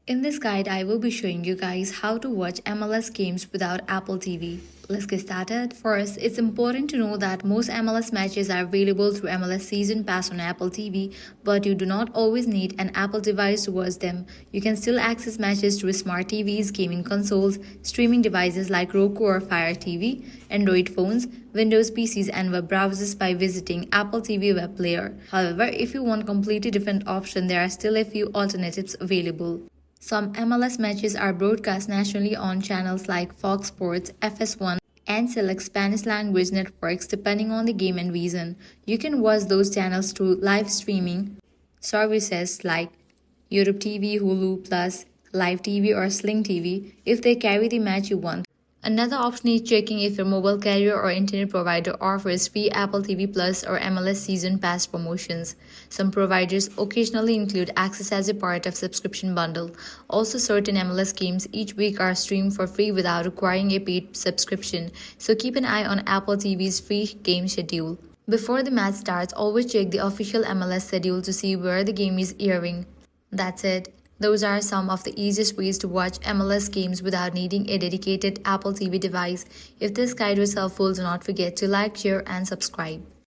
In this guide, I will be showing you guys how to watch MLS games without Apple TV. Let's get started. First, it's important to know that most MLS matches are available through MLS Season Pass on Apple TV, but you do not always need an Apple device to watch them. You can still access matches through smart TVs, gaming consoles, streaming devices like Roku or Fire TV, Android phones, Windows PCs, and web browsers by visiting Apple TV web player. However, if you want completely different option, there are still a few alternatives available. Some MLS matches are broadcast nationally on channels like Fox Sports, FS1, and select Spanish language networks depending on the game and region. You can watch those channels through live streaming services like YouTube TV, Hulu Plus, Live TV, or Sling TV if they carry the match you want. Another option is checking if your mobile carrier or internet provider offers free Apple TV Plus or MLS Season Pass promotions. Some providers occasionally include access as a part of subscription bundle. Also, certain MLS games each week are streamed for free without requiring a paid subscription, so keep an eye on Apple TV's free game schedule. Before the match starts, always check the official MLS schedule to see where the game is airing. That's it. Those are some of the easiest ways to watch MLS games without needing a dedicated Apple TV device. If this guide was helpful, do not forget to like, share, and subscribe.